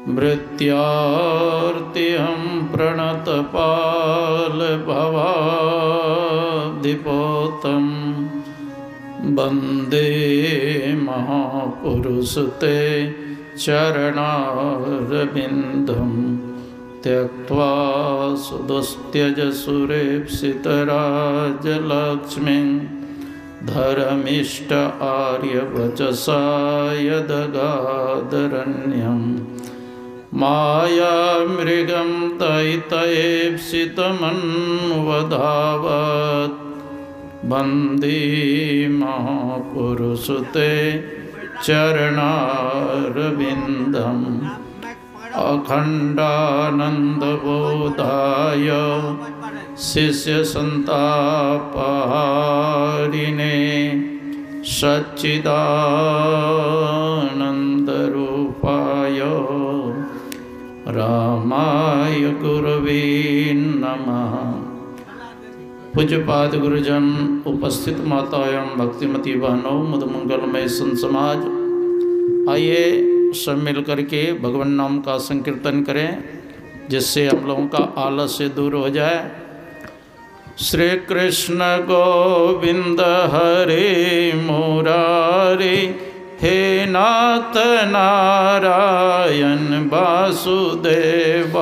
भृत्यार्तिहं प्रणतपालभवाब्धिपोतं वन्दे महापुरुषते चरणारविन्दं त्यक्त्वा सुदुस्त्यजसुरेप्सितराजलक्ष्मीं धर्मिष्ठ आर्यवचसा यदगादरण्यं मायामृगं दयितयेप्सितमन्वधावत् वन्दे महापुरुषते चरणारविन्दम् अखण्डानन्दबोधाय शिष्यसन्तापहारिणे सच्चिदानन्दरूपाय रामाय गुरवे नमः। पूज्यपाद गुरुजन, उपस्थित माताएं, भक्तिमती बहनों, मुदमंगलमय संत समाज, आइए सब मिल करके भगवान नाम का संकीर्तन करें, जिससे हम लोगों का आलस्य दूर हो जाए। श्री कृष्ण गोविंद हरे मुरारी, हे नाथ नारायण वासुदेव।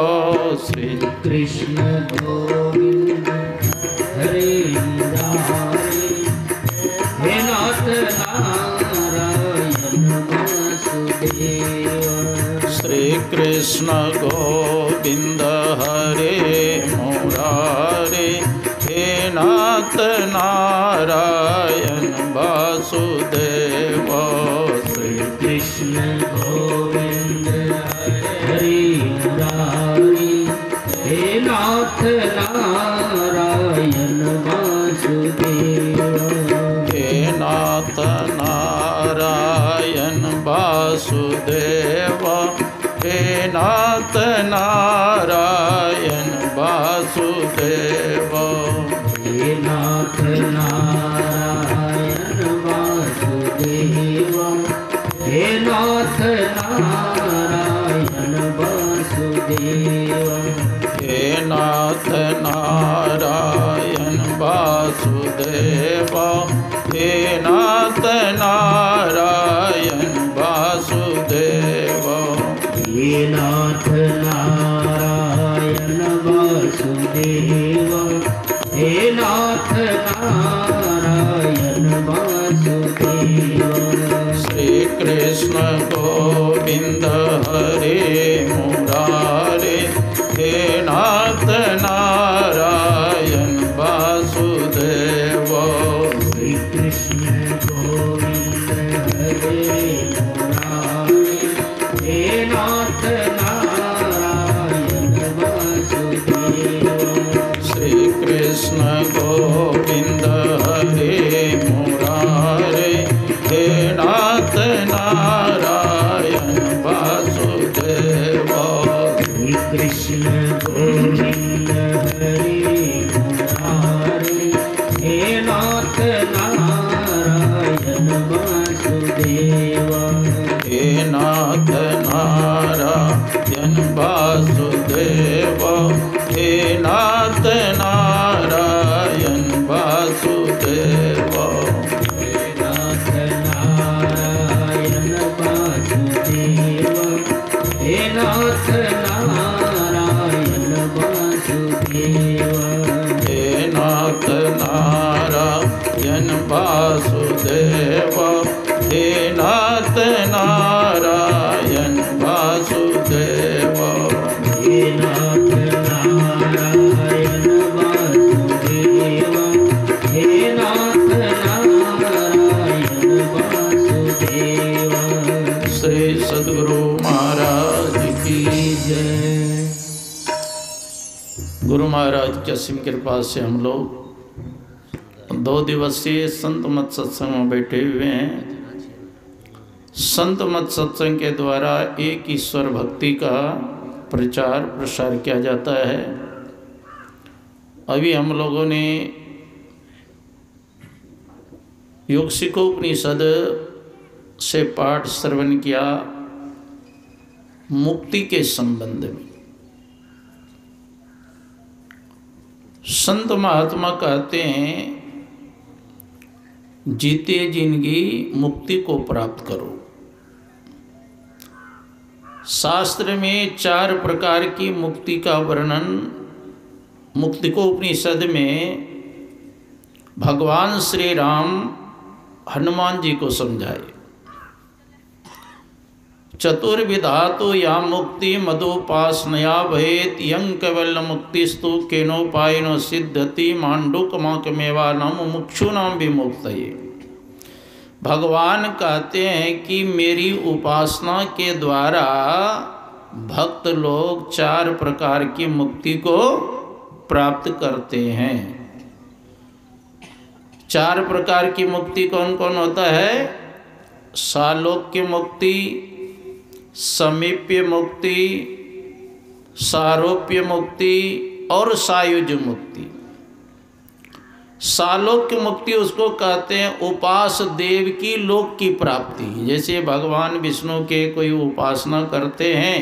श्री कृष्ण गोविंद हरे मुरारी, हे नाथ नारायण वासुदेव। श्री कृष्ण गोविंद हरे मुरारी, हे नाथ नारायण वासुदेव। श्री कृष्ण गोविंद हरे मुरारी, हे नाथ नारायण वासुदेव। हे नाथ नारायण वासुदेव, हे नाथ नारायण वासुदेव। हे नाथ नारायण वासुदेव, हे नाथ नारायण वासुदेव। हे नाथ नारायण वासुदेव, हे नाथ नारायण वासुदेव। हे नाथ नारायण वासुदेव, हे नाथ नारायण वासुदेव। श्री कृष्ण गोविंद हरे मुरारी, हे नाथ नारायण वासुदेव। श्री कृष्ण गोविंद हरे मुरारी, हे नाथ नारायण वासुदेव। श्री कृष्ण गोविंद हरे मुरारी, हे नाथ नारायण वासुदेव। श्री कृष्ण गोविंद हरे मुरारी, हे नाथ नारायण वासुदेव। हे नाथ नारायण वासुदेव, हे नाथ नारायण वासुदेव। हे नाथ नारायण वासुदेव, हे नाथ नारायण वासुदेव। हे नाथ नारायण वासुदेव, हे नाथ नारायण वासुदेव। हे नाथ नारायण वासुदेव, हे नाथ नारायण वासुदेव। श्री सद्गुरु महाराज की जय। गुरु महाराज की असीम कृपा से हम लोग 2 दिवसीय संत मत सत्संग में बैठे हुए हैं। संत मत सत्संग के द्वारा एक ईश्वर भक्ति का प्रचार प्रसार किया जाता है। अभी हम लोगों ने योग सिखोपनिषद से पाठ श्रवण किया। मुक्ति के संबंध में। संत महात्मा कहते हैं जीते जिंदगी मुक्ति को प्राप्त करो। शास्त्र में 4 प्रकार की मुक्ति का वर्णन मुक्ति को उपनिषद में भगवान श्री राम हनुमान जी को समझाए। चतुर्विधा तो या मुक्ति मदोपासनया भवेत यं कैवल्य मुक्तिस्तु केनोपायनो सिद्धति मांडुकमाकमेवा नाम मुमुक्षूणाम विमुक्तये। भगवान कहते हैं कि मेरी उपासना के द्वारा भक्त लोग 4 प्रकार की मुक्ति को प्राप्त करते हैं। 4 प्रकार की मुक्ति कौन कौन होता है? सालोक्य मुक्ति, समीप्य मुक्ति, सारोप्य मुक्ति और सायुज्य मुक्ति। सालोक्य मुक्ति उसको कहते हैं उपास देव की लोक की प्राप्ति। जैसे भगवान विष्णु के कोई उपासना करते हैं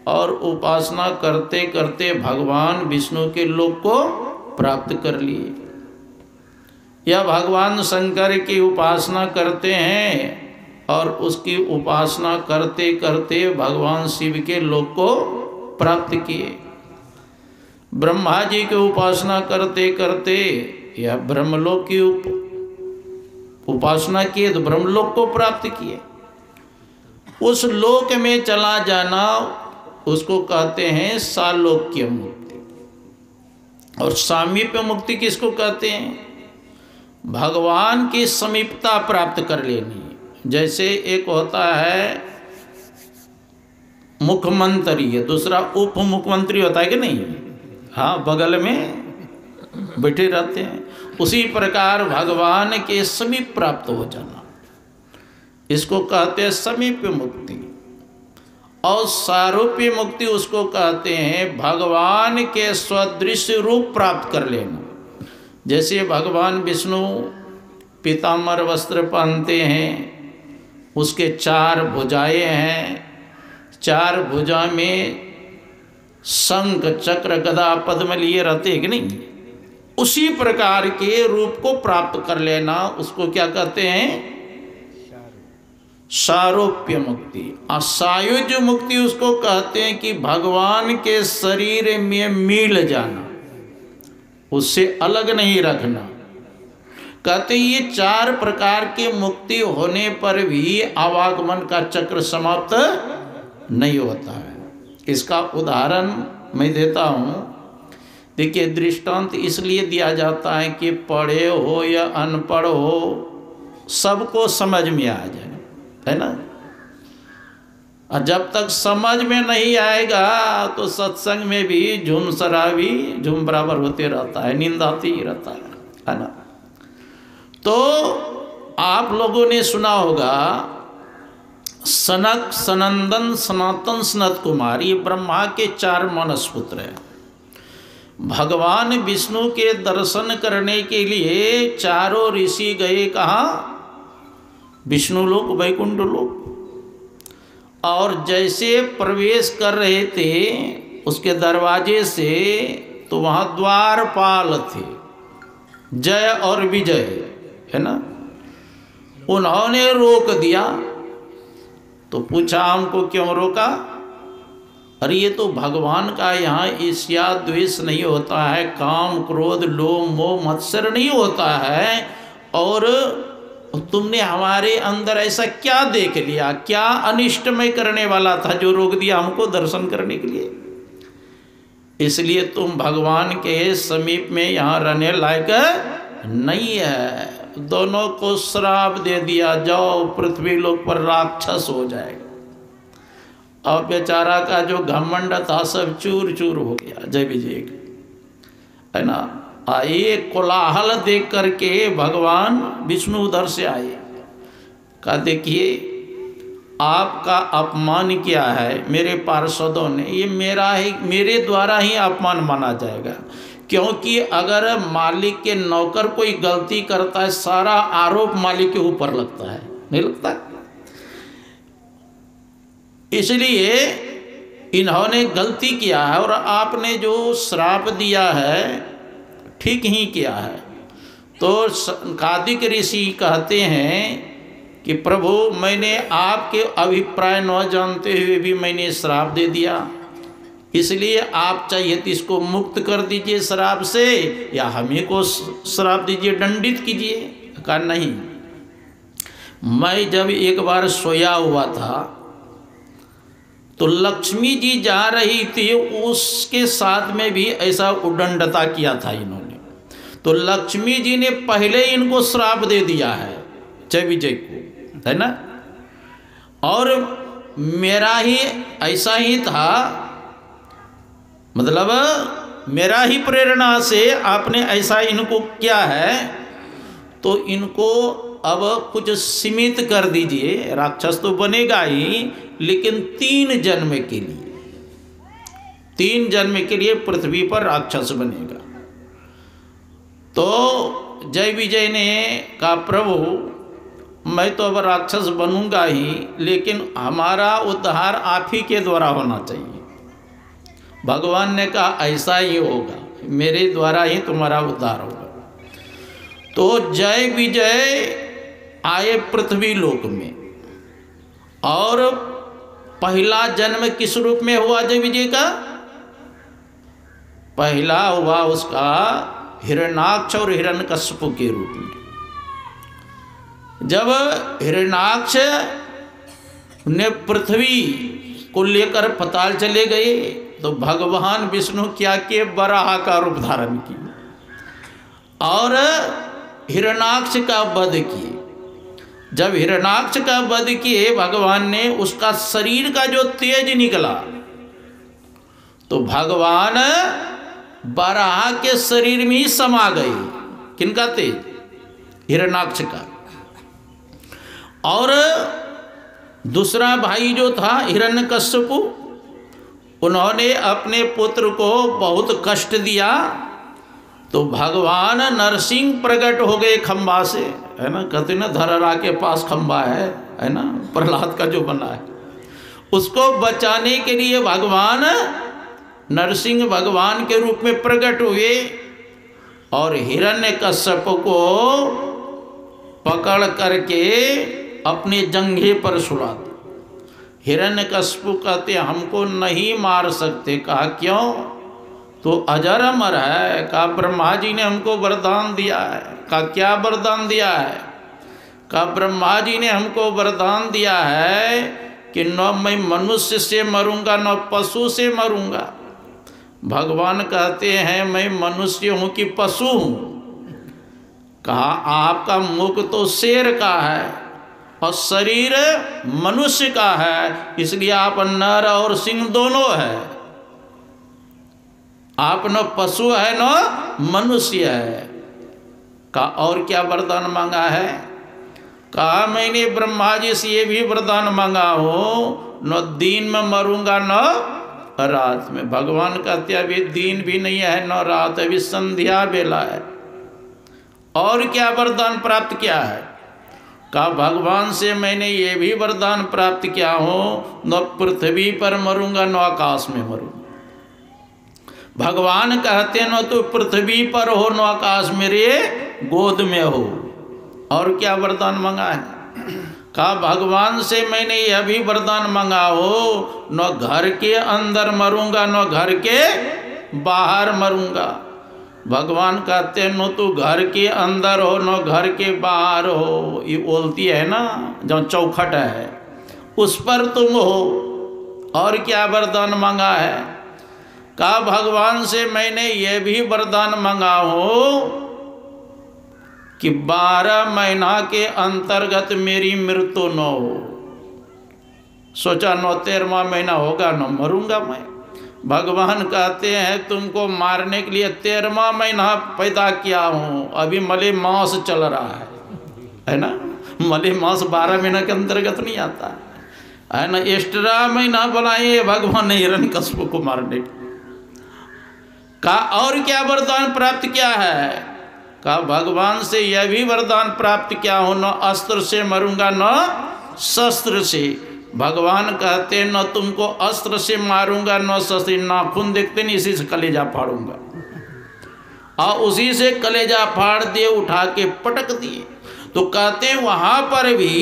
और उपासना करते करते भगवान विष्णु के लोक को प्राप्त कर लिए, या भगवान शंकर की उपासना करते हैं और उसकी उपासना करते करते भगवान शिव के लोक को प्राप्त किए। ब्रह्मा जी की उपासना करते करते या ब्रह्मलोक की उपासना किए तो ब्रह्मलोक को प्राप्त किए। उस लोक में चला जाना उसको कहते हैं सालोक्य मुक्ति। और सामीप्य मुक्ति किसको कहते हैं? भगवान की समीपता प्राप्त कर लेनी। जैसे एक होता है मुख्यमंत्री है, दूसरा उप मुख्यमंत्री होता है कि नहीं? हाँ, बगल में बैठे रहते हैं। उसी प्रकार भगवान के समीप प्राप्त हो जाना, इसको कहते हैं समीप्य मुक्ति। और सारूप्य मुक्ति उसको कहते हैं भगवान के सदृश रूप प्राप्त कर लेना। जैसे भगवान विष्णु पीताम्बर वस्त्र पहनते हैं, उसके 4 भुजाएं हैं, 4 भुजा में शंख चक्र गदा पद्म लिए रहते हैं कि नहीं? उसी प्रकार के रूप को प्राप्त कर लेना उसको क्या कहते हैं? सारूप्य मुक्ति। और सायुज्य मुक्ति उसको कहते हैं कि भगवान के शरीर में मिल जाना, उससे अलग नहीं रखना। कहते ये 4 प्रकार की मुक्ति होने पर भी आवागमन का चक्र समाप्त नहीं होता है। इसका उदाहरण मैं देता हूँ। देखिए, दृष्टांत इसलिए दिया जाता है कि पढ़े हो या अनपढ़ हो सबको समझ में आ जाए, है ना? और जब तक समझ में नहीं आएगा तो सत्संग में भी झूम शराबी झूम बराबर होते रहता है, नींद आती ही रहता है ना? तो आप लोगों ने सुना होगा सनक, सनंदन, सनातन, सनत कुमार, ये ब्रह्मा के 4 मानस पुत्र हैं। भगवान विष्णु के दर्शन करने के लिए चारों ऋषि गए कहाँ? विष्णु लोक, वैकुंठ लोक। और जैसे प्रवेश कर रहे थे उसके दरवाजे से, तो वहाँ द्वारपाल थे, जय और विजय, है ना? उन्होंने रोक दिया। तो पूछा हमको क्यों रोका? अरे ये तो भगवान का यहाँ ईर्ष्या द्वेष नहीं होता है, काम क्रोध लोभ मोह मत्सर नहीं होता है, और तुमने हमारे अंदर ऐसा क्या देख लिया, क्या अनिष्टमय करने वाला था जो रोक दिया हमको दर्शन करने के लिए? इसलिए तुम भगवान के समीप में यहाँ रहने लायक नहीं है। दोनों को श्राप दे दिया, जाओ पृथ्वी लोक पर राक्षस हो जाएगा। और बेचारा का जो घमंड था सब चूर चूर हो गया, जय विजय, है ना? आए कोलाहल देख करके भगवान विष्णु उधर से आए, कहा देखिए आपका अपमान किया है मेरे पार्षदों ने, ये मेरे द्वारा ही अपमान माना जाएगा। क्योंकि अगर मालिक के नौकर कोई गलती करता है सारा आरोप मालिक के ऊपर लगता है, नहीं लगता? इसलिए इन्होंने गलती किया है और आपने जो श्राप दिया है ठीक ही किया है। तो कादिक ऋषि कहते हैं कि प्रभु मैंने आपके अभिप्राय न जानते हुए भी मैंने श्राप दे दिया, इसलिए आप चाहिए तो इसको मुक्त कर दीजिए श्राप से या हमें को श्राप दीजिए, दंडित कीजिए। कहा नहीं, मैं जब एक बार सोया हुआ था तो लक्ष्मी जी जा रही थी, उसके साथ में भी ऐसा उद्दंडता किया था इन्होंने, तो लक्ष्मी जी ने पहले इनको श्राप दे दिया है जय विजय को, है ना। और मेरा ही ऐसा ही था, मतलब मेरा ही प्रेरणा से आपने ऐसा इनको किया है, तो इनको अब कुछ सीमित कर दीजिए। राक्षस तो बनेगा ही, लेकिन 3 जन्म के लिए, 3 जन्म के लिए पृथ्वी पर राक्षस बनेगा। तो जय विजय ने कहा प्रभु मैं तो अब राक्षस बनूंगा ही, लेकिन हमारा उद्धार आप ही के द्वारा होना चाहिए। भगवान ने कहा ऐसा ही होगा, मेरे द्वारा ही तुम्हारा उद्धार होगा। तो जय विजय आए पृथ्वी लोक में, और पहला जन्म किस रूप में हुआ जय विजय का? पहला हुआ उसका हिरण्याक्ष और हिरण्यकश्यप के रूप में। जब हिरण्याक्ष ने पृथ्वी को लेकर पताल चले गए, तो भगवान विष्णु क्या किए? वराह का रूप धारण किए और हिरण्याक्ष का वध किए। जब हिरण्याक्ष का वध किए भगवान ने, उसका शरीर का जो तेज निकला, तो भगवान वराह के शरीर में ही समा गए। किनका तेज? हिरण्याक्ष का। और दूसरा भाई जो था हिरण्यकश्यप, उन्होंने अपने पुत्र को बहुत कष्ट दिया, तो भगवान नरसिंह प्रकट हो गए खंबा से, है ना। कहते ना धरहरा के पास खंबा है ना, प्रहलाद का जो बना है, उसको बचाने के लिए भगवान नरसिंह भगवान के रूप में प्रकट हुए और हिरण्यकश्यप को पकड़ करके अपने जंघे पर सुला दिया। हिरण्यकश्यप कहते हमको नहीं मार सकते। कहा क्यों? तो अजर अमर है। कहा ब्रह्मा जी ने हमको वरदान दिया है। कहा क्या वरदान दिया है? कहा ब्रह्मा जी ने हमको वरदान दिया है कि न मैं मनुष्य से मरूंगा न पशु से मरूंगा। भगवान कहते हैं मैं मनुष्य हूँ कि पशु हूँ? कहा आपका मुख तो शेर का है और शरीर मनुष्य का है, इसलिए आप नर और सिंह दोनों है। आप न पशु है न मनुष्य है। कहा और क्या वरदान मांगा है? कहा मैंने ब्रह्मा जी से ये भी वरदान मांगा हो, न दिन में मरूंगा न रात में। भगवान कहते अभी दिन भी नहीं है न रात, अभी संध्या बेला है। और क्या वरदान प्राप्त किया है? कहा भगवान से मैंने ये भी वरदान प्राप्त किया हो, न पृथ्वी पर मरूंगा न आकाश में मरूंगा। भगवान कहते न तो पृथ्वी पर हो न आकाश मेरे गोद में हो। और क्या वरदान मांगा है? कहा भगवान से मैंने यह भी वरदान मांगा हो, न घर के अंदर मरूंगा न घर के बाहर मरूंगा। भगवान कहते न तो घर के अंदर हो न घर के बाहर हो। ये बोलती है ना जो चौखट है उस पर तुम हो। और क्या वरदान मांगा है? कहा भगवान से मैंने ये भी वरदान मांगा हो कि 12 महीना के अंतर्गत मेरी मृत्यु न हो। सोचा 13वां महीना होगा न मरूंगा मैं। भगवान कहते हैं तुमको मारने के लिए 13वां महीना पैदा किया हूँ, अभी मले मास चल रहा है ना। मले मास 12 महीना के अंतर्गत नहीं आता है ना। एक्स्ट्रा महीना बनाए भगवान ने हिरण्यकश्यप को मारने का। और क्या वरदान प्राप्त किया है? कहा भगवान से यह भी वरदान प्राप्त किया हूँ, न अस्त्र से मरूंगा न शस्त्र से। भगवान कहते न तुमको अस्त्र से मारूंगा, न शस्त्र, नाखून देखते नहीं, इसी से कलेजा फाड़ूंगा। और उसी से कलेजा फाड़ दिए, उठा के पटक दिए। तो कहते हैं वहां पर भी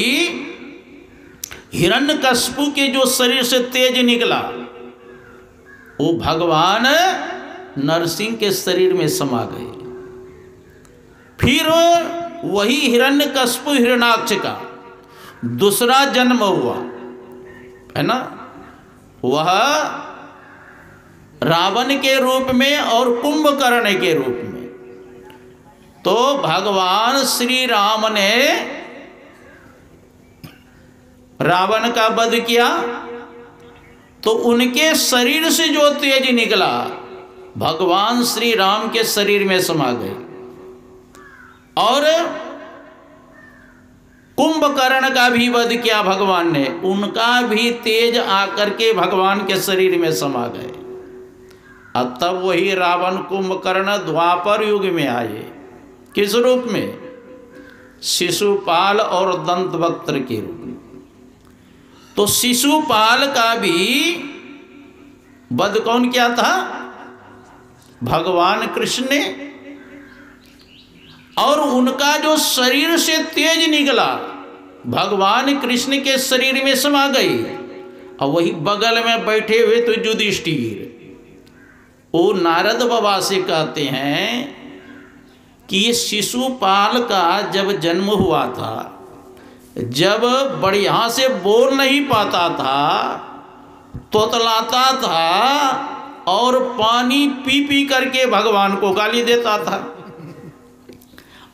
हिरण्यकश्यप के जो शरीर से तेज निकला वो भगवान नरसिंह के शरीर में समा गए। फिर वही हिरण्यकश्यप हिरण्याक्ष का दूसरा जन्म हुआ है ना, वह रावण के रूप में और कुंभकर्ण के रूप में। तो भगवान श्री राम ने रावण का वध किया तो उनके शरीर से जो तेज निकला भगवान श्री राम के शरीर में समा गए। और कुंभकर्ण का भी वध किया भगवान ने, उनका भी तेज आकर के भगवान के शरीर में समा गए। अब तब वही रावण कुंभकर्ण द्वापर युग में आए। किस रूप में? शिशुपाल और दंतवक्त्र के रूप में। तो शिशुपाल का भी वध कौन किया था? भगवान कृष्ण ने। और उनका जो शरीर से तेज निकला भगवान कृष्ण के शरीर में समा गई। और वही बगल में बैठे हुए तो युधिष्ठिर, वो नारद बाबा से कहते हैं कि ये शिशुपाल का जब जन्म हुआ था, जब बढ़िया से बोल नहीं पाता था, तोतलाता था और पानी पी पी करके भगवान को गाली देता था,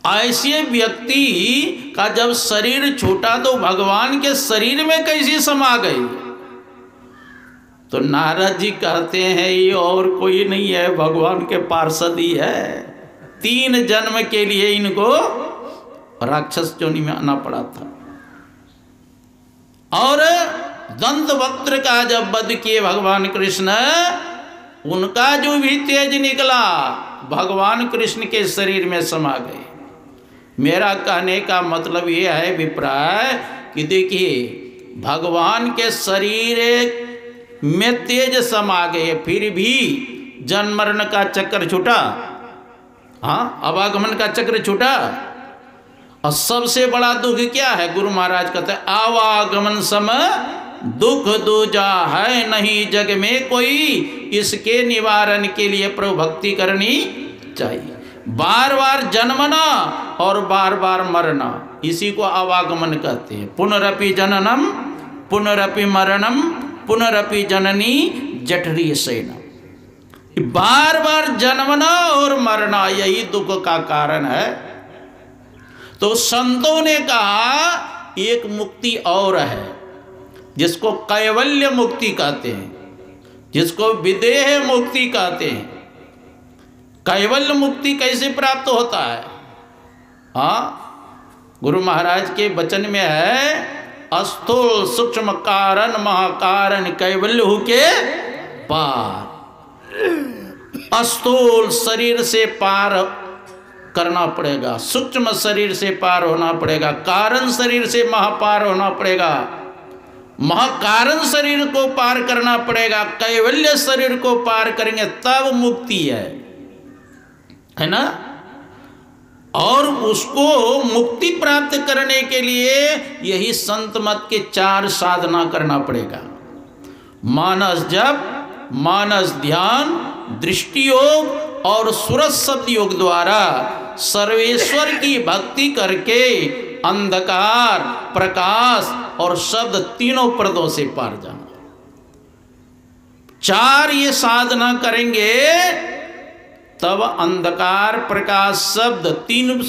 ऐसे व्यक्ति का जब शरीर छूटा तो भगवान के शरीर में कैसे समा गई? तो नारद जी कहते हैं ये और कोई नहीं है, भगवान के पार्षद ही है। 3 जन्म के लिए इनको राक्षस योनि में आना पड़ा था। और दंतवक्त्र का जब वध किए भगवान कृष्ण, उनका जो भी तेज निकला भगवान कृष्ण के शरीर में समा गए। मेरा कहने का मतलब ये है विप्राय कि देखिए भगवान के शरीर में तेज समा गए, फिर भी जन्म मरण का चक्र छूटा, हाँ आवागमन का चक्र छूटा। और सबसे बड़ा दुख क्या है? गुरु महाराज कहते हैं आवागमन सम दुख दूजा है नहीं जग में कोई, इसके निवारण के लिए प्रभु भक्ति करनी चाहिए। बार बार जन्मना और बार बार मरना, इसी को आवागमन कहते हैं। पुनरपि जननम पुनरपि मरणम पुनरपि जननी जठरी सेना। बार बार जन्मना और मरना यही दुख का कारण है। तो संतों ने कहा एक मुक्ति और है जिसको कैवल्य मुक्ति कहते हैं, जिसको विदेह मुक्ति कहते हैं। कैवल्य मुक्ति कैसे प्राप्त होता है? हाँ, गुरु महाराज के वचन में है अस्थूल सूक्ष्म कारण महाकारण कैवल्य हु के पार। अस्थूल शरीर से पार करना पड़ेगा, सूक्ष्म शरीर से पार होना पड़ेगा, कारण शरीर से महापार होना पड़ेगा, महाकारण शरीर को पार करना पड़ेगा, कैवल्य शरीर को पार करेंगे तब मुक्ति है ना। और उसको मुक्ति प्राप्त करने के लिए यही संत मत के 4 साधना करना पड़ेगा। मानस जप, मानस ध्यान, दृष्टि योग और सूरज शब्द योग द्वारा सर्वेश्वर की भक्ति करके अंधकार प्रकाश और शब्द तीनों पर्दों से पार जाना। 4 ये साधना करेंगे तब अंधकार प्रकाश शब्द 3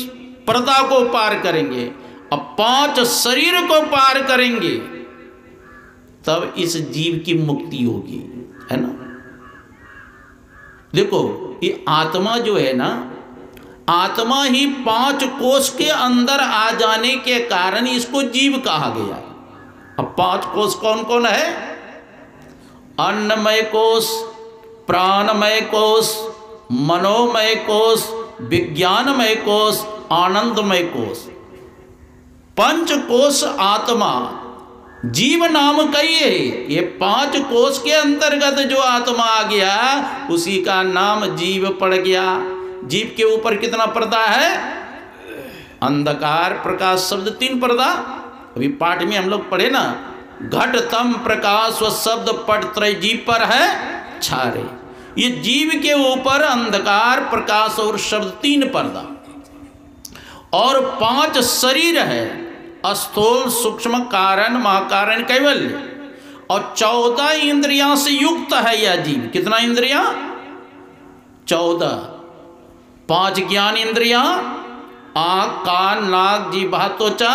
पर्दा को पार करेंगे। अब 5 शरीर को पार करेंगे तब इस जीव की मुक्ति होगी, है ना। देखो ये आत्मा जो है ना, आत्मा ही 5 कोष के अंदर आ जाने के कारण इसको जीव कहा गया। अब 5 कोष कौन कौन है? अन्नमय कोष, प्राणमय कोष, मनोमय कोष, विज्ञानमय कोष, आनंदमय कोष। 5 कोष आत्मा जीव नाम कहिए, ये 5 कोष के अंतर्गत जो आत्मा आ गया उसी का नाम जीव पड़ गया। जीव के ऊपर कितना पर्दा है? अंधकार प्रकाश शब्द 3 पर्दा। अभी पाठ में हम लोग पढ़े ना, घट तम प्रकाश व शब्द पट त्रय जीव पर है छारे। ये जीव के ऊपर अंधकार प्रकाश और शब्द 3 पर्दा और 5 शरीर है, स्थूल सूक्ष्म कारण महाकारण कैवल्य, और 14 इंद्रियां से युक्त है यह जीव। कितना इंद्रियां? 14। 5 ज्ञान इंद्रियां, आँख कान नाक जीभ त्वचा,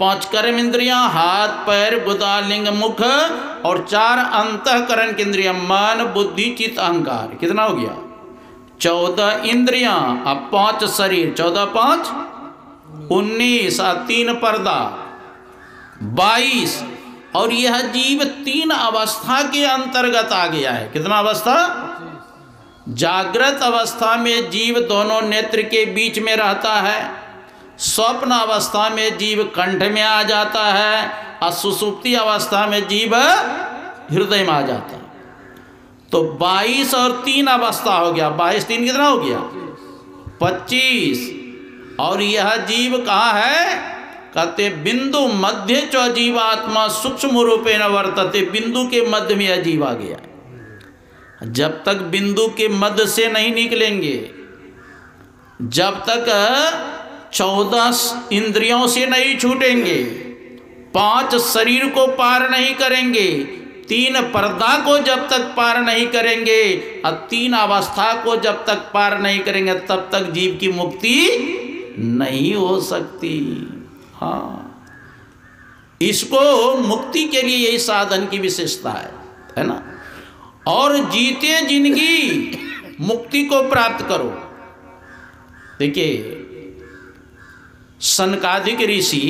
5 कर्म इंद्रियां, हाथ पैर गुदा लिंग मुख, और 4 अंतःकरण की इंद्रियां, मन बुद्धि चित्त अहंकार। कितना हो गया? 14 इंद्रियां, अब 5 शरीर, 14 5 19, 3 पर्दा 22। और यह जीव 3 अवस्था के अंतर्गत आ गया है। कितना अवस्था? जागृत अवस्था में जीव दोनों नेत्र के बीच में रहता है, स्वप्न अवस्था में जीव कंठ में आ जाता है, और सुषुप्ति अवस्था में जीव हृदय में आ जाता है। तो 22 और 3 अवस्था हो गया। 22 3 कितना हो गया? 25। और यह जीव कहाँ है? कहते बिंदु मध्य च जीवात्मा सूक्ष्म रूपेण वर्तते। बिंदु के मध्य में यह जीव आ गया। जब तक बिंदु के मध्य से नहीं निकलेंगे, जब तक 14 इंद्रियों से नहीं छूटेंगे, 5 शरीर को पार नहीं करेंगे, 3 पर्दा को जब तक पार नहीं करेंगे, और 3 अवस्था को जब तक पार नहीं करेंगे, तब तक जीव की मुक्ति नहीं हो सकती। हाँ, इसको मुक्ति के लिए यही साधन की विशेषता है ना। और जीते जिंदगी मुक्ति को प्राप्त करो। देखिए, सनकादिक ऋषि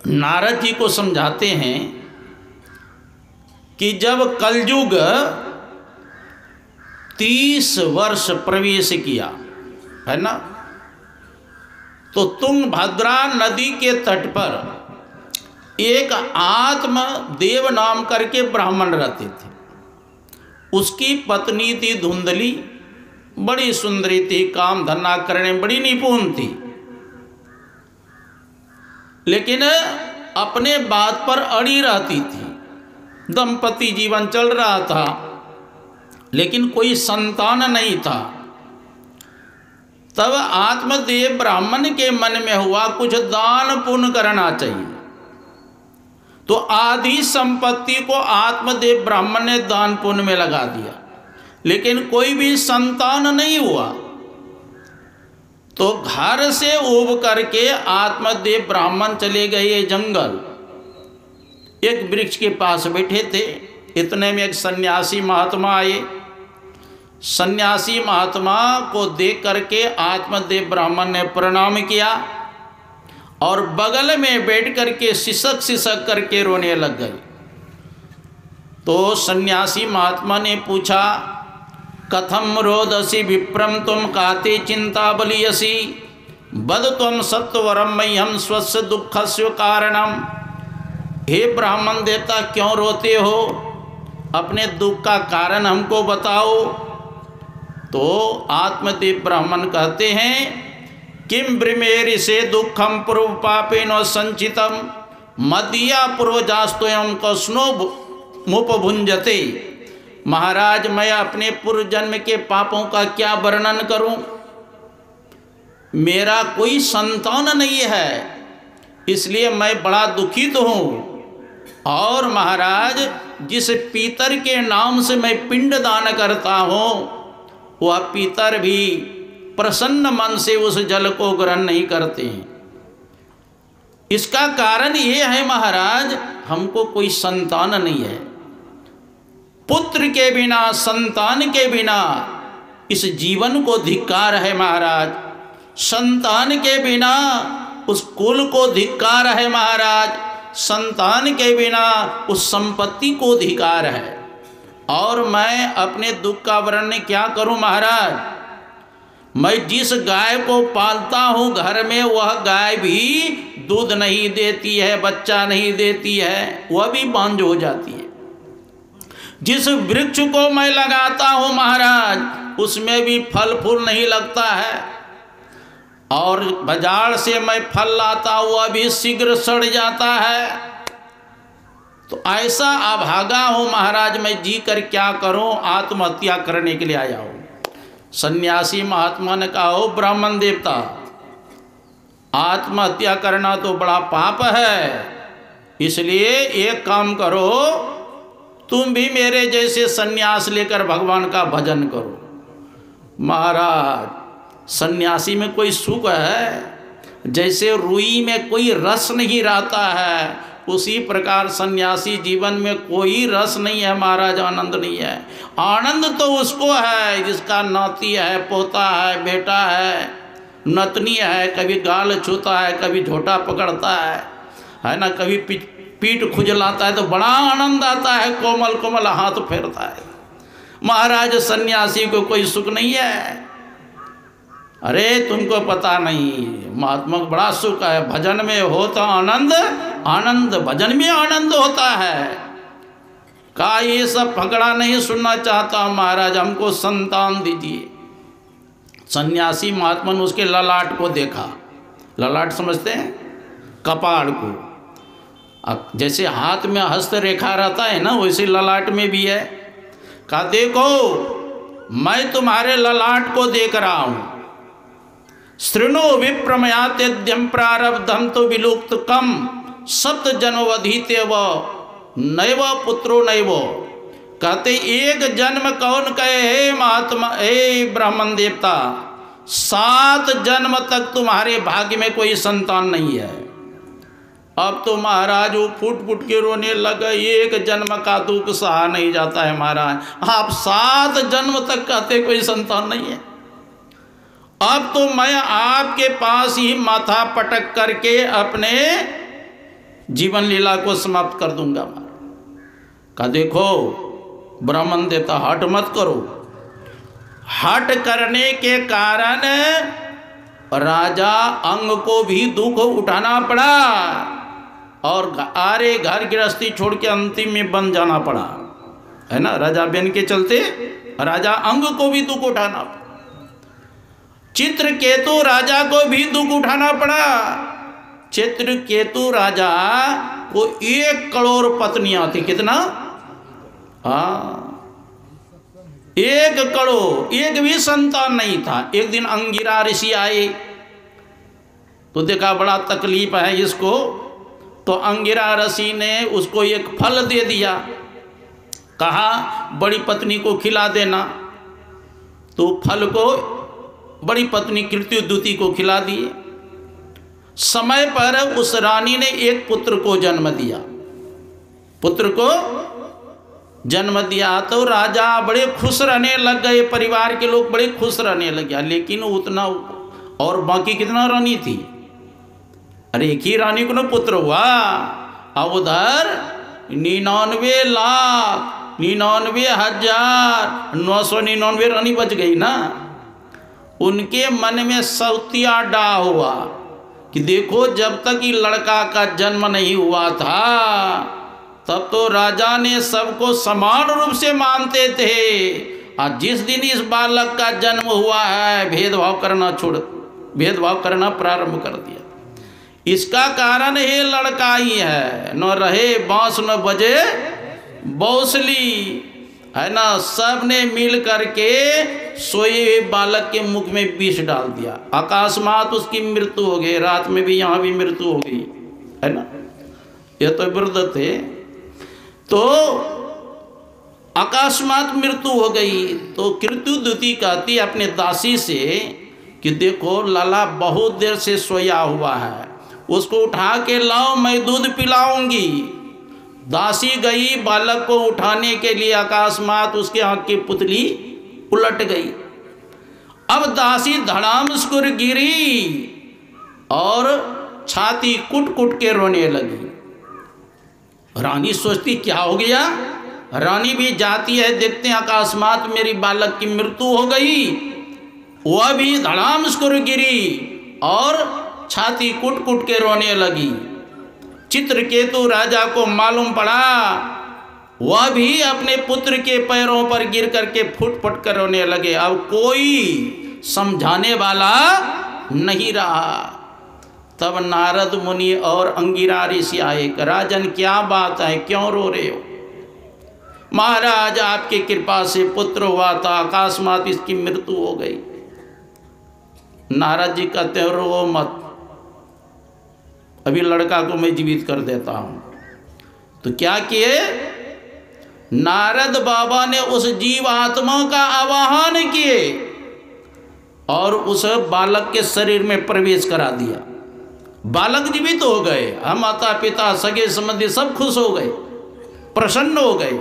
नारद जी को समझाते हैं कि जब कलयुग 30 वर्ष प्रवेश किया है ना, तो तुंगभद्रा नदी के तट पर एक आत्म देव नाम करके ब्राह्मण रहते थे। उसकी पत्नी थी धुंधली, बड़ी सुंदरी थी, काम धंधा करने में बड़ी निपुण थी, लेकिन अपने बात पर अड़ी रहती थी। दंपति जीवन चल रहा था, लेकिन कोई संतान नहीं था। तब आत्मदेव ब्राह्मण के मन में हुआ कुछ दान पुण्य करना चाहिए। तो आधी संपत्ति को आत्मदेव ब्राह्मण ने दान पुण्य में लगा दिया, लेकिन कोई भी संतान नहीं हुआ। तो घर से उब करके आत्मदेव ब्राह्मण चले गए जंगल। एक वृक्ष के पास बैठे थे, इतने में एक सन्यासी महात्मा आए। सन्यासी महात्मा को देख करके आत्मदेव ब्राह्मण ने प्रणाम किया और बगल में बैठ करके सिसक सिसक करके रोने लग गए। तो सन्यासी महात्मा ने पूछा, कथम रोदसी विप्रम तुम काते चिंता बलियसी बद तुम सत्वरम मह्यम स्वस्य दुखस्य कारणम। हे ब्राह्मण देवता, क्यों रोते हो? अपने दुख का कारण हमको बताओ। तो आत्मदेव ब्राह्मण कहते हैं, किम ब्रह्मेरि से दुखम पूर्व पापेन संचितम मदिया पूर्वजास्तोयम कस्नो मुपभुंजते। महाराज, मैं अपने पूर्व जन्म के पापों का क्या वर्णन करूं? मेरा कोई संतान नहीं है, इसलिए मैं बड़ा दुखित हूं। और महाराज, जिस पीतर के नाम से मैं पिंड दान करता हूं, वह पीतर भी प्रसन्न मन से उस जल को ग्रहण नहीं करते हैं। इसका कारण ये है महाराज, हमको कोई संतान नहीं है। पुत्र के बिना, संतान के बिना इस जीवन को धिक्कार है महाराज। संतान के बिना उस कुल को धिक्कार है महाराज। संतान के बिना उस संपत्ति को धिक्कार है। और मैं अपने दुख का वर्णन क्या करूं महाराज? मैं जिस गाय को पालता हूँ घर में, वह गाय भी दूध नहीं देती है, बच्चा नहीं देती है, वह भी बांझ हो जाती है। जिस वृक्ष को मैं लगाता हूँ महाराज, उसमें भी फल फूल नहीं लगता है, और बाजार से मैं फल लाता हूँ वह भी शीघ्र सड़ जाता है। तो ऐसा अभागा हूँ महाराज, मैं जी कर क्या करूँ, आत्महत्या करने के लिए आया हूँ। सन्यासी महात्मा ने कहा, हो ब्राह्मण देवता, आत्महत्या करना तो बड़ा पाप है, इसलिए एक काम करो, तुम भी मेरे जैसे सन्यास लेकर भगवान का भजन करो। महाराज सन्यासी में कोई सुख है? जैसे रुई में कोई रस नहीं रहता है, उसी प्रकार सन्यासी जीवन में कोई रस नहीं है महाराज, आनंद नहीं है। आनंद तो उसको है जिसका नाती है, पोता है, बेटा है, नतनी है, कभी गाल छूता है, कभी झोटा पकड़ता है ना, कभी पीठ खुजलाता है तो बड़ा आनंद आता है, कोमल कोमल हाथ फेरता है। महाराज सन्यासी को कोई सुख नहीं है। अरे तुमको पता नहीं, महात्मा को बड़ा सुख है, भजन में होता आनंद, आनंद भजन में आनंद होता है। कहा ये सब फकड़ा नहीं सुनना चाहता महाराज, हमको संतान दीजिए। सन्यासी महात्मा ने उसके ललाट को देखा। ललाट समझते हैं? कपाड़ को। अब जैसे हाथ में हस्त रेखा रहता है ना, वैसे ललाट में भी है। कहा देखो मैं तुम्हारे ललाट को देख रहा हूँ। शृणु विप्रमयात्यद्यम प्रारब्धम तो विलुप्त कम सप्त जन्मवधीते व नैव पुत्रो नैव। कहते एक जन्म कौन कहे, हे महात्मा, हे ब्राह्मण देवता, 7 जन्म तक तुम्हारे भाग्य में कोई संतान नहीं है। अब तो महाराज वो फुट फुट के रोने लगा, एक जन्म का दुख सहा नहीं जाता है महाराज, आप 7 जन्म तक कहते कोई संतान नहीं है। अब तो मैं आपके पास ही माथा पटक करके अपने जीवन लीला को समाप्त कर दूंगा। कहा देखो ब्राह्मण देवता, हट मत करो। हट करने के कारण राजा अंग को भी दुख उठाना पड़ा और आरे घर गृहस्थी छोड़ के अंतिम में बन जाना पड़ा, है ना। राजा बन के चलते राजा अंग को भी दुख उठाना पड़ा। चित्रकेतु राजा को भी दुख उठाना पड़ा। चित्रकेतु राजा को 1 करोड़ पत्नियां थी। कितना? 1 करोड़, एक भी संतान नहीं था। एक दिन अंगिरा ऋषि आए तो देखा बड़ा तकलीफ है इसको, तो अंगिरा ऋषि ने उसको एक फल दे दिया। कहा बड़ी पत्नी को खिला देना। तो फल को बड़ी पत्नी कृत्युद्युति को खिला दिए। समय पर उस रानी ने एक पुत्र को जन्म दिया। पुत्र को जन्म दिया तो राजा बड़े खुश रहने लग गए, परिवार के लोग बड़े खुश रहने लगे। लेकिन उतना, और बाकी कितना रानी थी? अरे एक ही रानी को ना पुत्र हुआ। अब उधर 99,99,999 रानी बच गई ना। उनके मन में सौतिया डा हुआ कि देखो जब तक ये लड़का का जन्म नहीं हुआ था तब तो राजा ने सबको समान रूप से मानते थे, और जिस दिन इस बालक का जन्म हुआ है भेदभाव करना प्रारंभ कर दिया। इसका कारण ये लड़का ही है। न रहे बांस न बजे बांसुरी, है ना। सब ने मिल करके सोए हुए बालक के मुख में विष डाल दिया। अकस्मात उसकी मृत्यु हो गई। रात में भी यहाँ भी मृत्यु हो गई, है ना। ये तो वृद्ध थे, तो अकस्मात मृत्यु हो गई। तो कृत्युद्युति कहती अपने दासी से कि देखो लाला बहुत देर से सोया हुआ है, उसको उठा के लाओ, मैं दूध पिलाऊंगी। दासी गई बालक को उठाने के लिए, अकस्मात उसके आँख की पुतली उलट गई। अब दासी धड़ामस्कुर गिरी और छाती कुट कुट के रोने लगी। रानी सोचती क्या हो गया। रानी भी जाती है, देखते हैं अकस्मात मेरी बालक की मृत्यु हो गई, वह भी धड़ाम से गिरी और छाती कुट कुट के रोने लगी। चित्रकेतु राजा को मालूम पड़ा, वह भी अपने पुत्र के पैरों पर गिर करके फुट फुट कर रोने लगे। अब कोई समझाने वाला नहीं रहा। तब नारद मुनि और अंगिरा ऋषि आए। राजन क्या बात है, क्यों रो रहे हो? महाराज आपकी कृपा से पुत्र हुआ था, अकस्मात इसकी मृत्यु हो गई। नारद जी कहते हैं रो मत, अभी लड़का को मैं जीवित कर देता हूं। तो क्या किए, नारद बाबा ने उस जीवात्मा का आवाहन किए और उस बालक के शरीर में प्रवेश करा दिया। बालक जीवित हो गए। हम माता पिता सगे संबंधी सब खुश हो गए, प्रसन्न हो गए।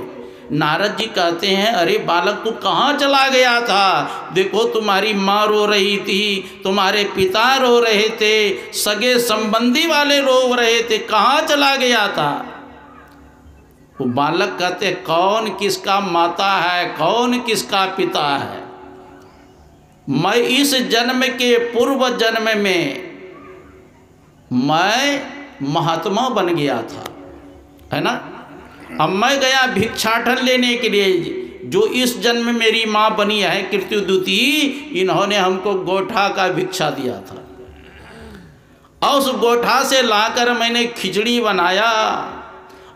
नारद जी कहते हैं अरे बालक तू कहाँ चला गया था? देखो तुम्हारी माँ रो रही थी, तुम्हारे पिता रो रहे थे, सगे संबंधी वाले रो रहे थे, कहाँ चला गया था? वो बालक कहते कौन किसका माता है, कौन किसका पिता है? मैं इस जन्म के पूर्व जन्म में मैं महात्मा बन गया था, है ना। अब मैं गया भिक्षाटन लेने के लिए। जो इस जन्म में मेरी माँ बनी है कृत्युदूती, इन्होंने हमको गोठा का भिक्षा दिया था और उस गोठा से लाकर मैंने खिचड़ी बनाया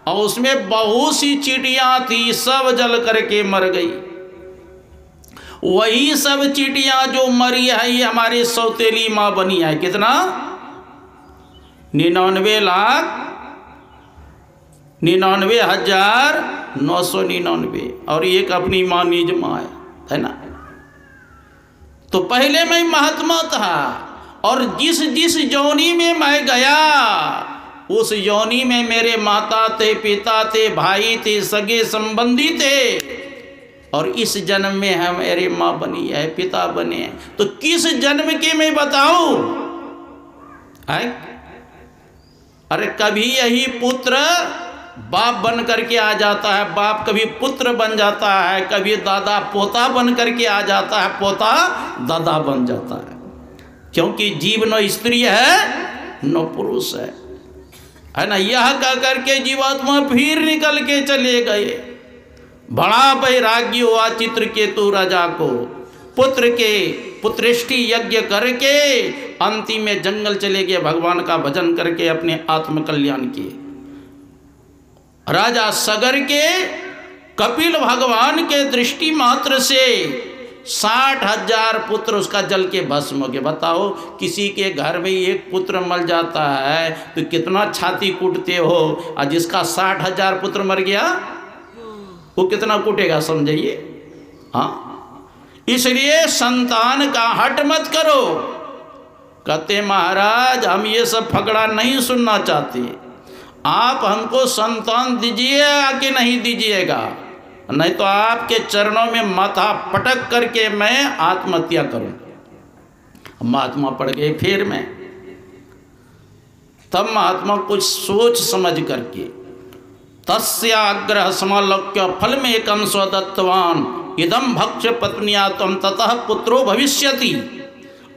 और उसमें बहुत सी चींटियाँ थी, सब जल करके मर गई। वही सब चींटियाँ जो मरी है ये हमारी सौतेली माँ बनी है। कितना? 99,99,999 और एक अपनी माँ निज माँ है ना। तो पहले मैं महात्मा था और जिस जिस योनि में मैं गया उस योनि में मेरे माता थे, पिता थे, भाई थे, सगे संबंधी थे। और इस जन्म में हम मेरी माँ बनी है, पिता बने हैं। तो किस जन्म के मैं बताऊं? अरे कभी यही पुत्र बाप बन करके आ जाता है, बाप कभी पुत्र बन जाता है, कभी दादा पोता बन करके आ जाता है, पोता दादा बन जाता है। क्योंकि जीव न स्त्री है न पुरुष है ना। यह कह करके जीवात्मा फिर निकल के चले गए। बड़ा वैराग्य हुआ चित्रकेतु राजा को। पुत्र के पुत्रेष्टि यज्ञ करके अंतिम में जंगल चले गए, भगवान का भजन करके अपने आत्म कल्याण किए। राजा सगर के कपिल भगवान के दृष्टि मात्र से 60,000 पुत्र उसका जल के भस्म हो गए। बताओ किसी के घर में एक पुत्र मर जाता है तो कितना छाती कूटते हो, और जिसका 60,000 पुत्र मर गया वो कितना कूटेगा समझिए। हाँ, इसलिए संतान का हट मत करो। कहते महाराज हम ये सब फगड़ा नहीं सुनना चाहते, आप हमको संतान दीजिएगा कि नहीं दीजिएगा, नहीं तो आपके चरणों में माथा पटक करके मैं आत्महत्या करूं। महात्मा पड़ गए फिर में। तब महात्मा कुछ सोच समझ करके तस्याग्रह समालोक्य फल में एकम स्वदत्तवान इदम भक्ष पत्निया तम ततः पुत्रो भविष्यति,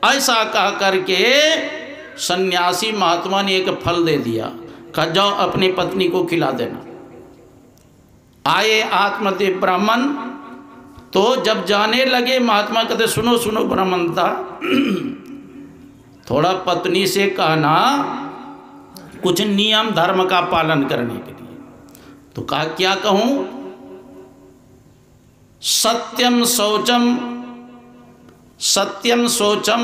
ऐसा कह करके सन्यासी महात्मा ने एक फल दे दिया। कहा जाओ अपनी पत्नी को खिला देना। आए आत्मदेव ब्राह्मण, तो जब जाने लगे महात्मा कहते सुनो सुनो ब्राह्मणता, थोड़ा पत्नी से कहना कुछ नियम धर्म का पालन करने के लिए। तो कहा क्या कहूं? सत्यम शौचम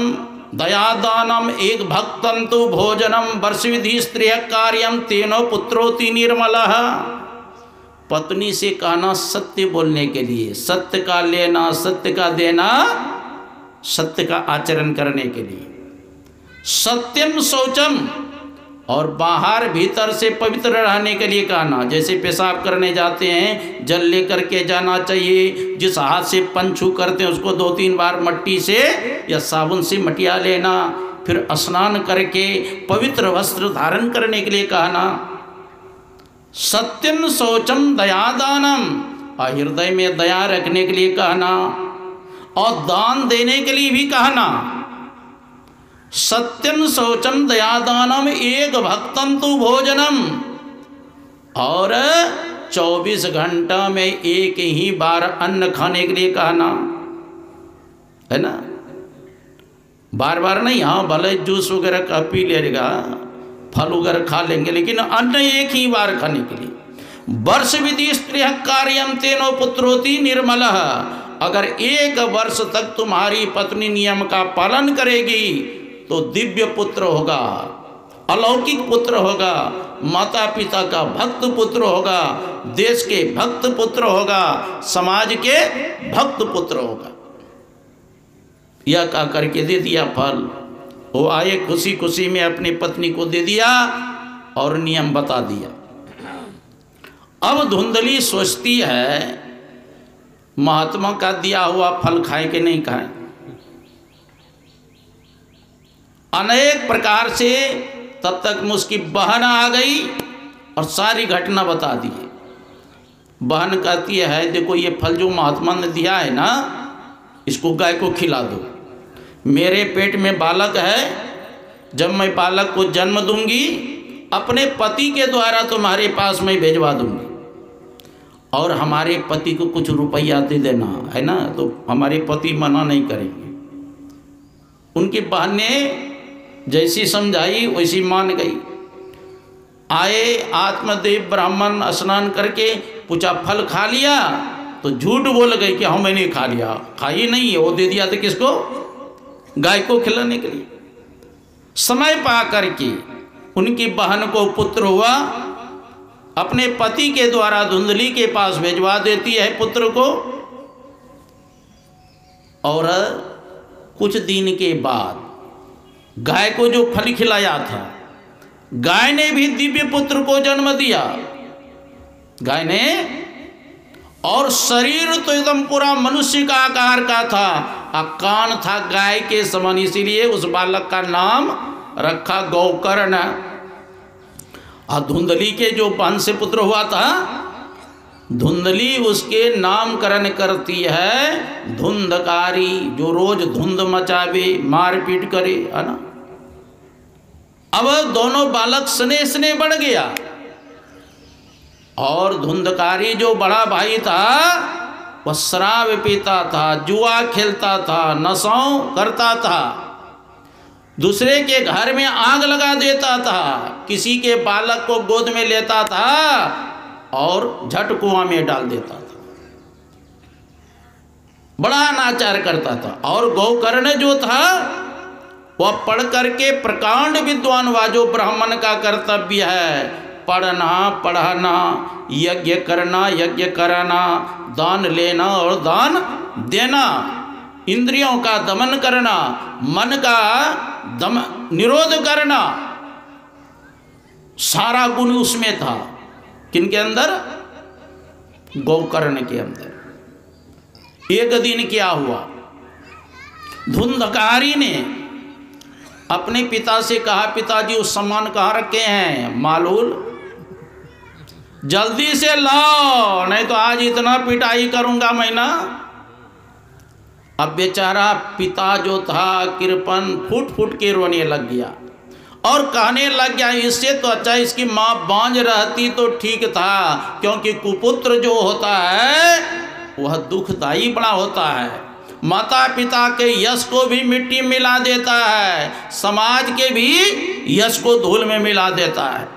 दयादानम एक भक्तम तो भोजनम वर्ष विधि स्त्रिय कार्यम तेनो पुत्रोति निर्मलः। पत्नी से कहना सत्य बोलने के लिए, सत्य का लेना, सत्य का देना, सत्य का आचरण करने के लिए। सत्यम शौचम, और बाहर भीतर से पवित्र रहने के लिए कहना। जैसे पेशाब करने जाते हैं जल लेकर के जाना चाहिए, जिस हाथ से पंछू करते हैं उसको 2-3 बार मट्टी से या साबुन से मटिया लेना, फिर स्नान करके पवित्र वस्त्र धारण करने के लिए कहना। सत्यम शौचम दयादानम, और हृदय में दया रखने के लिए कहना। और दान देने के लिए भी कहना, सत्यम शौचम दयादानम एक भक्तम तु भोजनम, और 24 घंटा में एक ही बार अन्न खाने के लिए कहना, है ना। बार बार नहीं, हाँ भले जूस वगैरह का पी लेगा, फल वगैरह खा लेंगे, लेकिन अन्न एक ही बार खाने के लिए। वर्ष विधि स्त्रिय कार्यम तेनो पुत्रोति निर्मलः, अगर 1 वर्ष तक तुम्हारी पत्नी नियम का पालन करेगी तो दिव्य पुत्र होगा, अलौकिक पुत्र होगा, माता पिता का भक्त पुत्र होगा, देश के भक्त पुत्र होगा, समाज के भक्त पुत्र होगा। यह कह करके दे दिया फल। वो आए खुशी खुशी में अपनी पत्नी को दे दिया और नियम बता दिया। अब धुंधली सोचती है महात्मा का दिया हुआ फल खाए कि नहीं खाए। अनेक प्रकार से तब तक उसकी बहन आ गई और सारी घटना बता दी। बहन कहती है देखो ये फल जो महात्मा ने दिया है ना, इसको गाय को खिला दो। मेरे पेट में बालक है, जब मैं बालक को जन्म दूंगी अपने पति के द्वारा तुम्हारे पास में भेजवा दूंगी, और हमारे पति को कुछ रुपया दे देना, है ना, तो हमारे पति मना नहीं करेंगे। उनकी बहन ने जैसी समझाई वैसी मान गई। आए आत्मदेव ब्राह्मण स्नान करके पूछा फल खा लिया, तो झूठ बोल गई कि हाँ मैंने खा लिया। खाई नहीं है, वो दे दिया था किसको? गाय को खिलाने के लिए। समय पा करके उनकी बहन को पुत्र हुआ, अपने पति के द्वारा धुंधली के पास भेजवा देती है पुत्र को। और कुछ दिन के बाद गाय को जो फल खिलाया था, गाय ने भी दिव्य पुत्र को जन्म दिया। गाय ने, और शरीर तो एकदम पूरा मनुष्य का आकार का था, कान था गाय के समान, इसीलिए उस बालक का नाम रखा गौकर्ण। और धुंधली के जो बहन से पुत्र हुआ था, धुंधली उसके नामकरण करती है धुंधकारी, जो रोज धुंध मचावे, मारपीट करे, है ना। अब दोनों बालक स्नेह स्नेह बढ़ गया, और धुंधकारी जो बड़ा भाई था वह शराब पीता था, जुआ खेलता था, नशों करता था, दूसरे के घर में आग लगा देता था, किसी के बालक को गोद में लेता था और झट कुआं में डाल देता था, बड़ा अनाचार करता था। और गौकर्ण जो था वह पढ़ करके प्रकांड विद्वान हुआ, जो ब्राह्मण का कर्तव्य है, पढ़ना, पढ़ाना, यज्ञ करना, यज्ञ कराना, दान लेना और दान देना, इंद्रियों का दमन करना, मन का निरोध करना, सारा गुण उसमें था। किनके अंदर? गौकर्ण के अंदर। एक दिन क्या हुआ, धुंधकारी ने अपने पिता से कहा, पिताजी उस सामान कहाँ रखे हैं? मालूल, जल्दी से लाओ, नहीं तो आज इतना पिटाई करूंगा मैं ना। अब बेचारा पिता जो था कृपन फूट फूट के रोने लग गया और कहने लग गया, इससे तो अच्छा इसकी माँ बांझ रहती तो ठीक था, क्योंकि कुपुत्र जो होता है वह दुखदाई बड़ा होता है, माता पिता के यश को भी मिट्टी मिला देता है, समाज के भी यश को धूल में मिला देता है।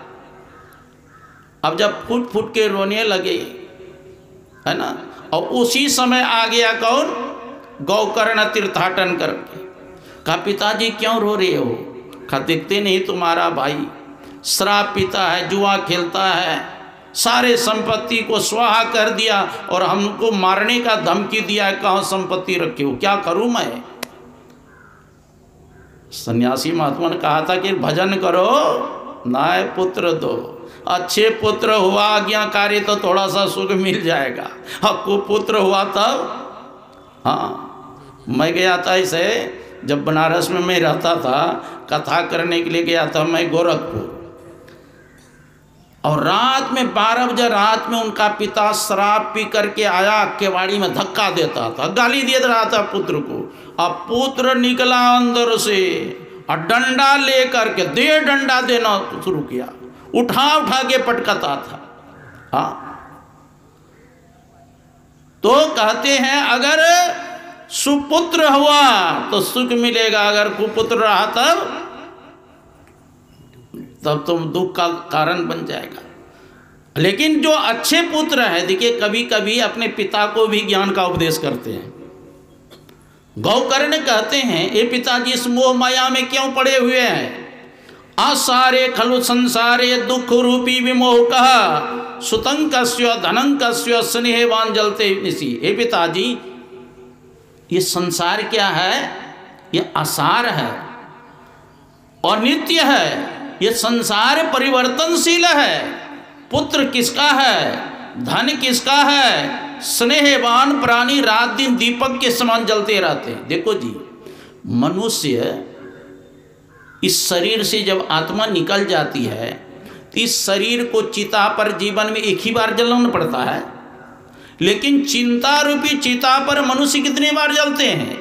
अब जब फूट फूट के रोने लगे, है ना, और उसी समय आ गया कौन? गौकर्ण तीर्थाटन करके। कहा पिताजी क्यों रो रहे हो? कहा देखते नहीं तुम्हारा भाई शराब पीता है, जुआ खेलता है, सारे संपत्ति को स्वाहा कर दिया और हमको मारने का धमकी दिया है, कहाँ संपत्ति रखे हो, क्या करूं मैं? सन्यासी महात्मा ने कहा था कि भजन करो, नाय पुत्र दो, अच्छे पुत्र हुआ आज्ञाकारी तो थोड़ा सा सुख मिल जाएगा, अब कुपुत्र हुआ तब। हाँ, मैं गया था इसे, जब बनारस में मैं रहता था, कथा करने के लिए गया था मैं गोरखपुर। और रात में 12 बजे रात में उनका पिता शराब पी करके आया, केवाड़ी में धक्का देता था, गाली दे रहा था पुत्र को। अब पुत्र निकला अंदर से और डंडा लेकर के डंडा देना शुरू किया, उठा उठा के पटकता था। हाँ, तो कहते हैं अगर सुपुत्र हुआ तो सुख मिलेगा, अगर कुपुत्र रहा तब तुम दुख का कारण बन जाएगा। लेकिन जो अच्छे पुत्र है, देखिए कभी कभी अपने पिता को भी ज्ञान का उपदेश करते हैं। गौकर्ण कहते हैं, ये पिताजी इस मोह माया में क्यों पड़े हुए हैं? आसारे खलु संसारे दुख रूपी विमोह कहा, सुतं कस्य धनं कस्य स्नेहवान जलते निसी। हे पिताजी, ये संसार क्या है? ये आसार है और नित्य है। ये संसार परिवर्तनशील है। पुत्र किसका है? धन किसका है? स्नेहवान प्राणी रात दिन दीपक के समान जलते रहते हैं। देखो जी, मनुष्य इस शरीर से जब आत्मा निकल जाती है तो इस शरीर को चिता पर जीवन में एक ही बार जलाना पड़ता है, लेकिन चिंता रूपी चिता पर मनुष्य कितने बार जलते हैं?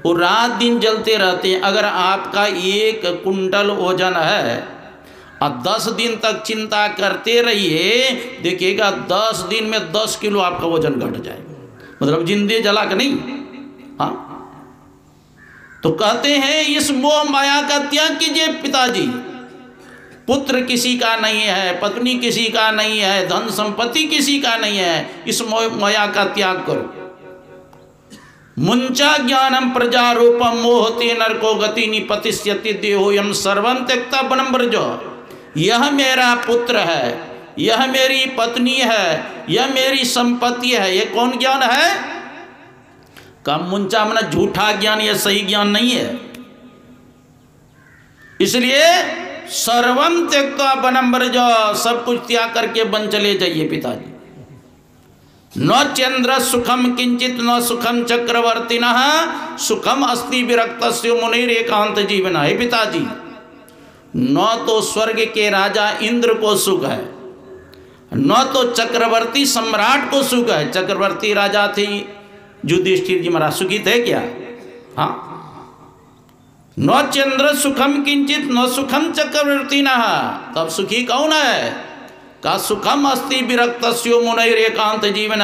वो रात दिन जलते रहते हैं। अगर आपका 1 कुंटल वजन है और 10 दिन तक चिंता करते रहिए, देखिएगा 10 दिन में 10 किलो आपका वजन घट जाएगा। मतलब जिंदे जला के नहीं। हाँ, तो कहते हैं इस मोह माया का त्याग कीजिए पिताजी। पुत्र किसी का नहीं है, पत्नी किसी का नहीं है, धन संपत्ति किसी का नहीं है। इस मोह माया का त्याग करो। मुंचा ज्ञानम प्रजारूपम मोहते नरको गति निपतिष्यति देहोयम सर्वं त्यक्ता वनं व्रजो। यह मेरा पुत्र है, यह मेरी पत्नी है, यह मेरी संपत्ति है। यह कौन ज्ञान है? का मुंचा मना झूठा ज्ञान, यह सही ज्ञान नहीं है। इसलिए सर्वं त्यक्त्वा वनं व्रजो, सब कुछ त्याग करके वन चले जाइए पिताजी। न चंद्र सुखम किंचित न सुखम चक्रवर्तिनः, सुखम अस्ति विरक्तस्य मुनिरेकांत जीवन। हे पिताजी, न तो स्वर्ग के राजा इंद्र को सुख है, न तो चक्रवर्ती सम्राट को सुख है। चक्रवर्ती राजा थे युधिष्ठिर जी महाराज, सुखी थे क्या? हाँ, न चंद्र सुखम किंचित न सुखम चक्रवर्तिनः, तब सुखी कौन है? का सुखम अस्ति विरक्तस्यो मुनिरेकांत जीवन।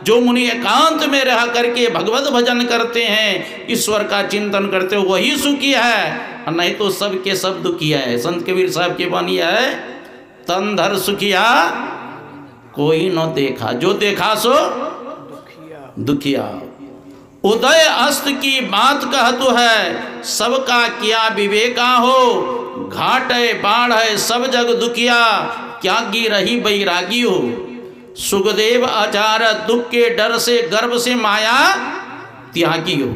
जो मुनि एकांत में रह करके भगवत भजन करते हैं, ईश्वर का चिंतन करते हैं, वही सुखी है, और नहीं तो सब के सब दुखी है। संत कबीर साहब की वाणी है, तन धर सुखिया कोई न देखा, जो देखा सो दुखिया। उदय अस्त की बात कहतु है, सबका किया विवेका हो। घाट है बाढ़ है सब जग दुखिया, त्यागी रही बैरागी हो। सुखदेव आचार दुख के डर से गर्भ से माया त्यागी हो।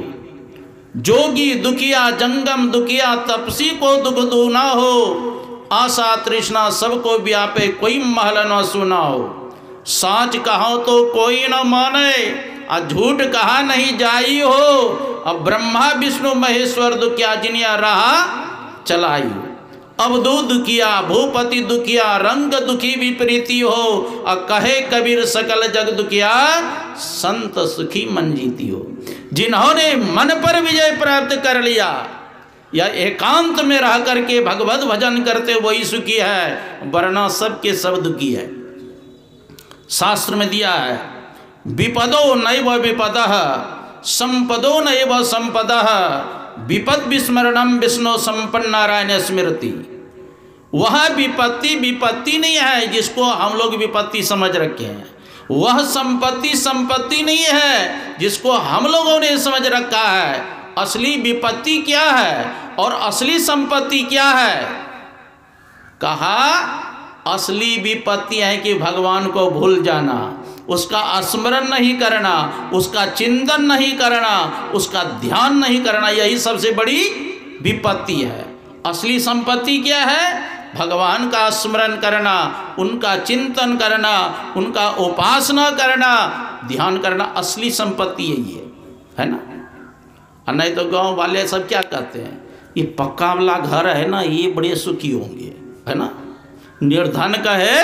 जोगी दुखिया जंगम दुखिया, तपसी को दुख दूना हो। आशा तृष्णा सबको व्यापे, कोई महल न सुना हो। साच कहो तो कोई न माने, और झूठ कहा नहीं जाई हो। अब ब्रह्मा विष्णु महेश्वर दुखिया, जिनिया रहा चलाई। अब दो दुखिया भूपति दुखिया, रंग दुखी विपरीति हो। और कहे कबीर सकल जग दुखिया, संत सुखी मन जीती हो। जिन्होंने मन पर विजय प्राप्त कर लिया या एकांत में रह करके भगवत भजन करते, वही सुखी है, वरना सबके सब दुखी है। शास्त्र में दिया है, विपदो नैव विपदः संपदो नैव संपदः, विपद विस्मरणम विष्णु संपन्न नारायण स्मृति। वह विपत्ति विपत्ति नहीं है जिसको हम लोग विपत्ति समझ रखे हैं। वह संपत्ति संपत्ति नहीं है जिसको हम लोगों ने समझ रखा है। असली विपत्ति क्या है और असली संपत्ति क्या है? कहा असली विपत्ति है कि भगवान को भूल जाना, उसका स्मरण नहीं करना, उसका चिंतन नहीं करना, उसका ध्यान नहीं करना, यही सबसे बड़ी विपत्ति है। असली संपत्ति क्या है? भगवान का स्मरण करना, उनका चिंतन करना, उनका उपासना करना, ध्यान करना, असली संपत्ति यही है ना। और नहीं तो गांव वाले सब क्या कहते हैं, ये पक्का वाला घर है ना, ये बड़े सुखी होंगे, है ना। निर्धन कहे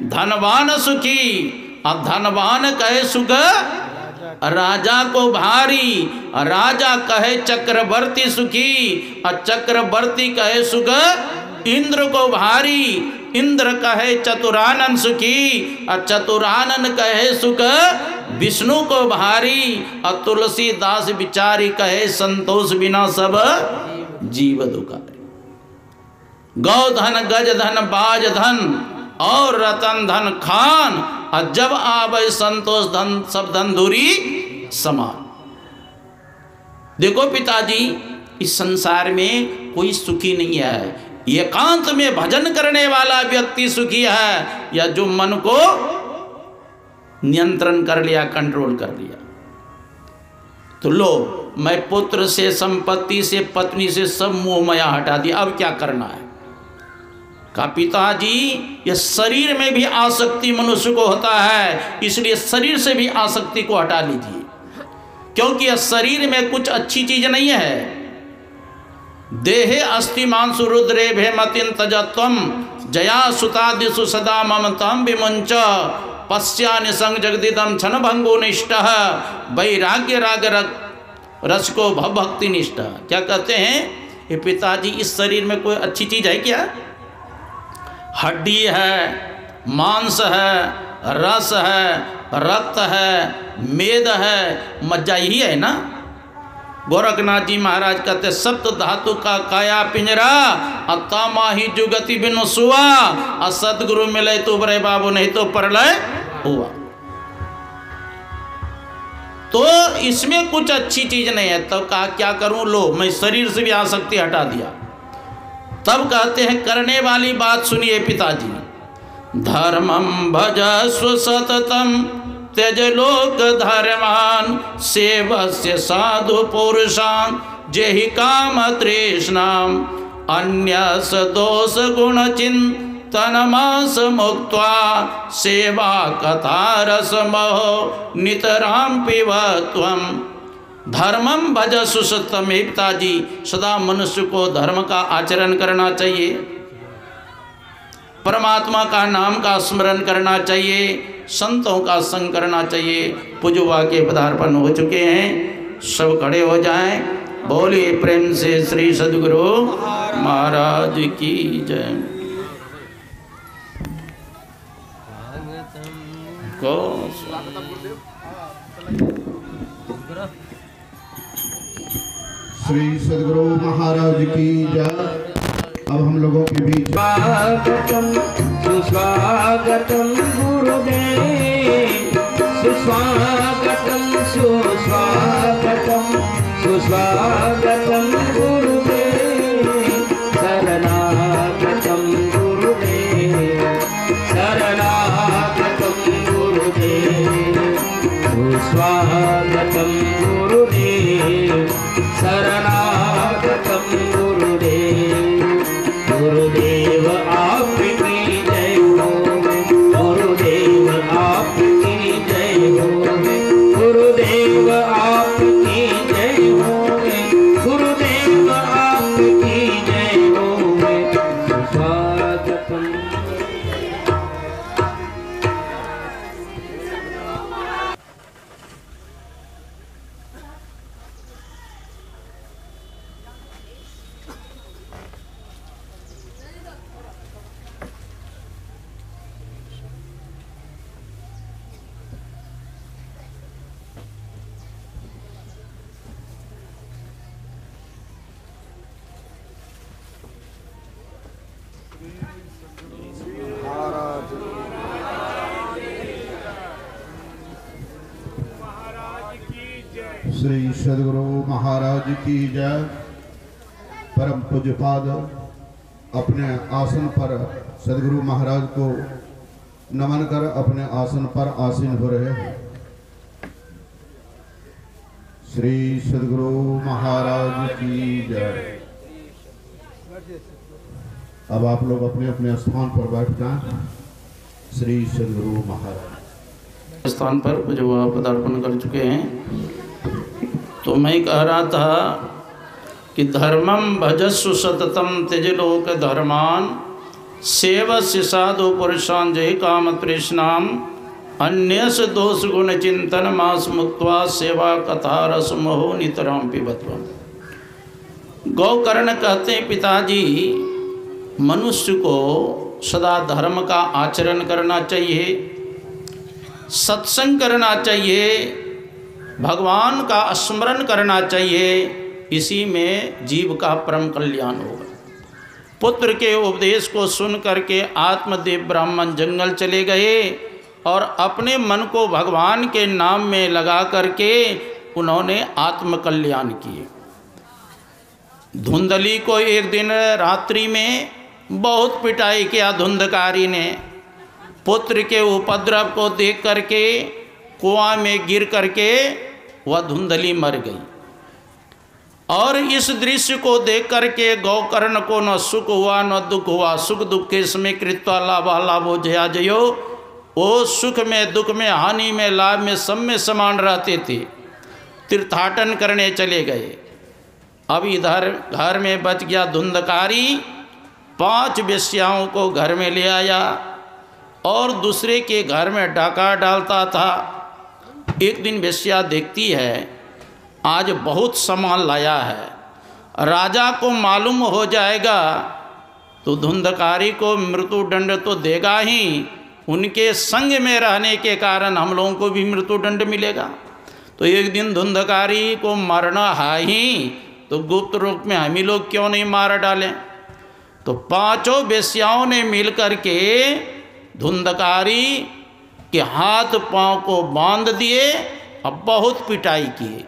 धनवान सुखी, और धनवान कहे सुख राजा को भारी, राजा कहे चक्रवर्ती सुखी, और चक्रवर्ती कहे सुख इंद्र को भारी, इंद्र कहे चतुरानन सुखी, और चतुरानन कहे सुख विष्णु को भारी, और तुलसीदास बिचारी कहे संतोष बिना सब जीव दुखारी। गौ धन गज धन बाज धन और रतन धन खान, और जब आवे संतोष धन सब धन दूरी समान। देखो पिताजी, इस संसार में कोई सुखी नहीं है। एकांत में भजन करने वाला व्यक्ति सुखी है, या जो मन को नियंत्रण कर लिया, कंट्रोल कर लिया। तो लो, मैं पुत्र से, संपत्ति से, पत्नी से सब मोह माया हटा दिया, अब क्या करना है? कहा पिताजी, यह शरीर में भी आसक्ति मनुष्य को होता है, इसलिए शरीर से भी आसक्ति को हटा लीजिए, क्योंकि यह शरीर में कुछ अच्छी चीज नहीं है। देहे अस्ति मांसु रुद्रे भेमतिन तजत्वम जया सुतादिषु सदा ममतम विमुंच पश्यानि संग जगदिदम क्षण भंगो निष्ठ वैराग्य राग रस को भक्ति निष्ठ। क्या कहते हैं ये पिताजी, इस शरीर में कोई अच्छी चीज है क्या? हड्डी है, मांस है, रस है, रक्त है, मेद है, मज्जा, यही है ना। गोरखनाथ जी महाराज कहते सप्त धातु का काया पिंजरा, अत्ता माही जुगति बिनु सुआ, और सदगुरु मिले तो बरे बाबू, नहीं तो परलय हुआ। तो इसमें कुछ अच्छी चीज नहीं है। तब कहा क्या करूं? लो, मैं शरीर से भी आसक्ति हटा दिया। तब कहते हैं करने वाली बात सुनिए पिताजी। धर्मम भजस्व सततम त्यज लोक धर्मान सेवस्य साधु पुरुषान जेहि काम तृष्णाम अन्यस दोष गुण चिंतनमास मुक्त्वा सेवा कथा रसमहो नितराम पिबत्वम। धर्मम भज सुसतम। पिताजी, सदा मनुष्य को धर्म का आचरण करना चाहिए, परमात्मा का नाम का स्मरण करना चाहिए, संतों का संग करना चाहिए। पूजवा के पदार्पण हो चुके हैं, सब खड़े हो जाएं। बोलिए प्रेम से श्री सद्गुरु महाराज की जय। श्री सद्गुरु महाराज की जय। अब हम लोगों के बीच स्वागतम सुस्वागतम गुरुदेव, सुस्वागतम सुस्वागतम सुस्वागतम गुरुदेव, शरणागतम गुरुदेव, शरणागतम गुरुदेव, सुस्वागतम गुरुदेव, शरणागतम गुरुदेव। गुरुदेव आपकी जय हो, गुरुदेव आपकी जय हो, गुरुदेव आपकी जय हो, गुरुदेव आपकी जय हो। स्वागतम। श्री सद्गुरु महाराज की जय। परम पूज्यपाद अपने आसन पर सद्गुरु महाराज को नमन कर अपने आसन पर आसीन हो रहे हैं। श्री सद्गुरु महाराज की जय। अब आप लोग अपने अपने स्थान पर बैठ जाएं। श्री सद्गुरु महाराज स्थान पर जो पदार्पण कर चुके हैं। तो मैं कह रहा था कि धर्मम भजस्व सततम त्यज लोक धर्मान सेवस्य साधु पुरुषां जय काम तृष्णाम अन्यस दोष गुण चिंतन मास मुक्त्वा सेवा कथा रस मोहो नितराम पिबत्वम। गौकर्ण कहते हैं पिताजी, मनुष्य को सदा धर्म का आचरण करना चाहिए, सत्संग करना चाहिए, भगवान का स्मरण करना चाहिए, इसी में जीव का परम कल्याण होगा। पुत्र के उपदेश को सुन करके आत्मदेव ब्राह्मण जंगल चले गए और अपने मन को भगवान के नाम में लगा करके उन्होंने आत्मकल्याण किए। धुंधली को एक दिन रात्रि में बहुत पिटाई किया धुंधकारी ने। पुत्र के उपद्रव को देख करके कुआं में गिर करके वह धुंधली मर गई। और इस दृश्य को देख करके गौकर्ण को न सुख हुआ न दुख हुआ। सुख दुख के समय कृत्वा लाभा लाभो जया जयो। वो सुख में दुख में हानि में लाभ में सब में समान रहते थे। तीर्थाटन करने चले गए। अब इधर घर में बच गया धुंधकारी। 5 वेश्याओं को घर में ले आया और दूसरे के घर में डाका डालता था। एक दिन वेश्या देखती है आज बहुत सामान लाया है, राजा को मालूम हो जाएगा तो धुंधकारी को मृत्यु दंड तो देगा ही, उनके संग में रहने के कारण हम लोगों को भी मृत्यु दंड मिलेगा। तो एक दिन धुंधकारी को मारना है ही, तो गुप्त रूप में हम ही लोग क्यों नहीं मार डालें। तो 5 वेश्याओं ने मिलकर के धुंधकारी के हाथ पांव को बांध दिए। अब बहुत पिटाई किए,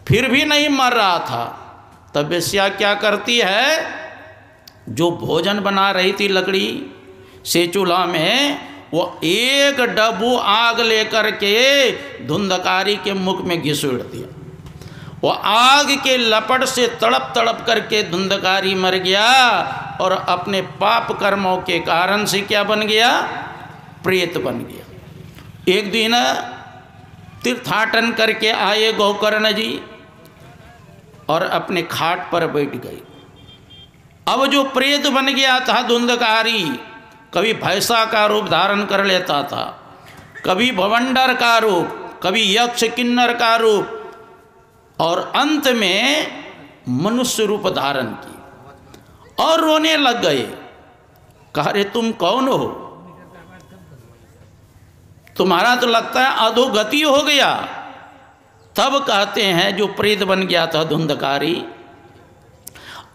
फिर भी नहीं मर रहा था। तब वेश्या क्या करती है, जो भोजन बना रही थी लकड़ी से चूल्हा में, वो एक डब्बू आग लेकर के धुंधकारी के मुख में घिसोड़ दिया। वो आग के लपट से तड़प तड़प करके धुंधकारी मर गया और अपने पाप कर्मों के कारण से क्या बन गया, प्रेत बन गया। एक दिन तीर्थाटन करके आए गौकर्ण जी और अपने खाट पर बैठ गए। अब जो प्रेत बन गया था धुंधकारी, कभी भैंसा का रूप धारण कर लेता था, कभी भवंडर का रूप, कभी यक्ष किन्नर का रूप, और अंत में मनुष्य रूप धारण की और रोने लग गए। कहा रे तुम कौन हो, तुम्हारा तो लगता है अधोगति हो गया। तब कहते हैं जो प्रेत बन गया था धुंधकारी,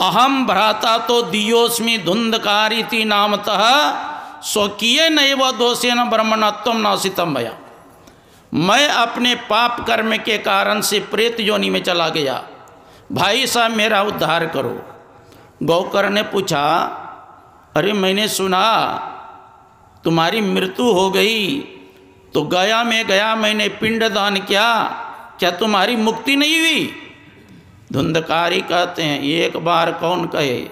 अहम भ्राता तो दियोस्मि धुंधकारी ती नामतः स्वकीय नैव दोषेन ब्रह्मणत्वम नासितम भया। मैं अपने पाप कर्म के कारण से प्रेत योनि में चला गया, भाई साहब मेरा उद्धार करो। गौकर्ण ने पूछा, अरे मैंने सुना तुम्हारी मृत्यु हो गई, तो गया में गया मैंने पिंडदान किया, क्या तुम्हारी मुक्ति नहीं हुई? धुंधकारी कहते हैं, एक बार कौन कहे,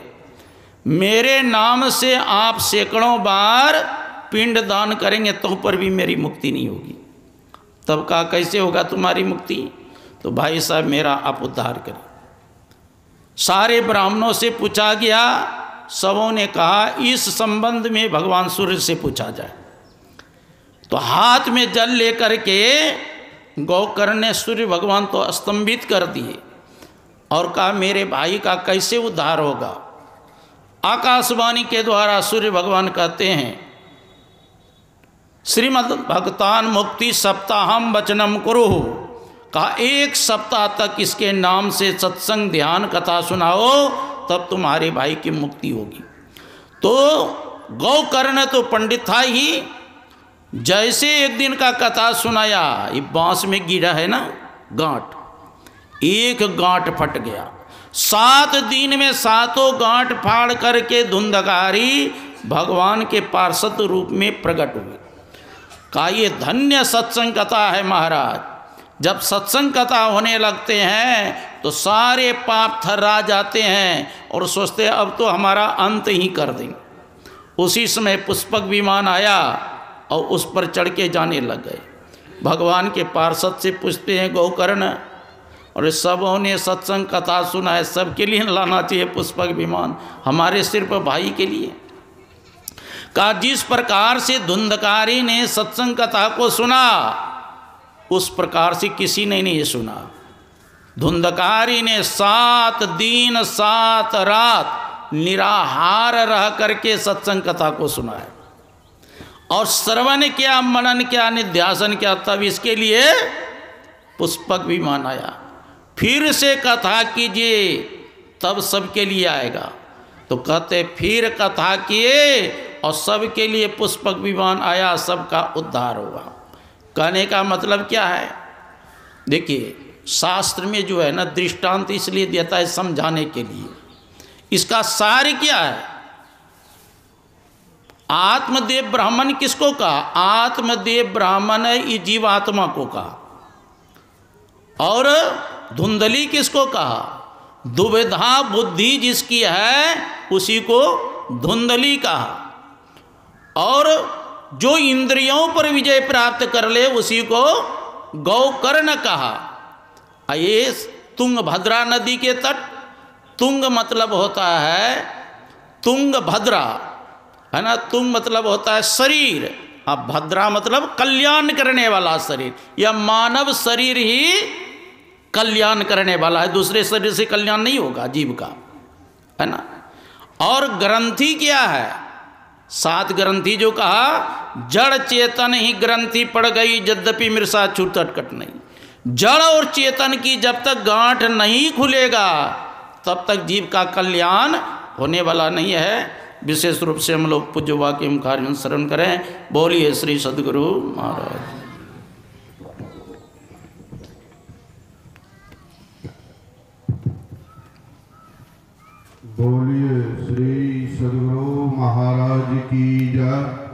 मेरे नाम से आप सैकड़ों बार पिंडदान करेंगे तो पर भी मेरी मुक्ति नहीं होगी। तब कहा कैसे होगा तुम्हारी मुक्ति? तो भाई साहब मेरा आप उद्धार करें। सारे ब्राह्मणों से पूछा गया, सबों ने कहा इस संबंध में भगवान सूर्य से पूछा जाए। तो हाथ में जल लेकर के गौकर्ण ने सूर्य भगवान तो स्तंभित कर दिए और कहा मेरे भाई का कैसे उद्धार होगा। आकाशवाणी के द्वारा सूर्य भगवान कहते हैं, श्रीमद् भक्तान मुक्ति सप्ताहम वचनम कुरु, का 1 सप्ताह तक इसके नाम से सत्संग ध्यान कथा सुनाओ, तब तुम्हारे भाई की मुक्ति होगी। तो गौकर्ण तो पंडित था ही, जैसे एक दिन का कथा सुनाया, ये बांस में गिरा है ना गांठ, एक गांठ फट गया। 7 दिन में 7 गांठ फाड़ करके धुंधकारी भगवान के पार्षद रूप में प्रकट हुए। कहा ये धन्य सत्संग कथा है महाराज। जब सत्संग कथा होने लगते हैं तो सारे पाप थर्रा जाते हैं और सोचते हैं अब तो हमारा अंत ही कर देंगे। उसी समय पुष्पक विमान आया और उस पर चढ़ के जाने लग गए। भगवान के पार्षद से पूछते हैं गौकर्ण, और सबों ने सत्संग कथा सुना है, सबके लिए लाना चाहिए पुष्पक विमान, हमारे सिर्फ भाई के लिए। का जिस प्रकार से धुंधकारी ने सत्संग कथा को सुना उस प्रकार से किसी ने नहीं सुना। धुंधकारी ने 7 दिन 7 रात निराहार रह करके सत्संग कथा को सुना है और श्रवण किया, मनन किया, निध्यासन किया, तब इसके लिए पुष्पक विमान आया। फिर से कथा कीजिए तब सबके लिए आएगा। तो कहते फिर कथा किए और सबके लिए पुष्पक विमान आया, सबका उद्धार हुआ। कहने का मतलब क्या है? देखिए शास्त्र में जो है ना दृष्टांत इसलिए देता है समझाने के लिए। इसका सार क्या है? आत्मदेव ब्राह्मण किसको कहा? आत्मदेव ब्राह्मण ये जीवात्मा को कहा। और धुंधली किसको कहा? दुविधा बुद्धि जिसकी है उसी को धुंधली कहा। और जो इंद्रियों पर विजय प्राप्त कर ले उसी को गौकर्ण कहा। ये तुंगभद्रा नदी के तट, तुंग मतलब होता है तुंगभद्रा, है ना। तुंग मतलब होता है शरीर, अब भद्रा मतलब कल्याण करने वाला शरीर। यह मानव शरीर ही कल्याण करने वाला है, दूसरे शरीर से कल्याण नहीं होगा जीव का, है ना। और ग्रंथि क्या है? 7 ग्रंथि जो कहा, जड़ चेतन ही ग्रंथि पड़ गई यद्यपि मृषा छूटट कट नहीं। जड़ और चेतन की जब तक गांठ नहीं खुलेगा तब तक जीव का कल्याण होने वाला नहीं है। विशेष रूप से हम लोग पूज्य वाक्य मुखार शरण करें। बोलिए श्री सद्गुरु महाराज। बोलिए श्री सद्गुरु महाराज की जय।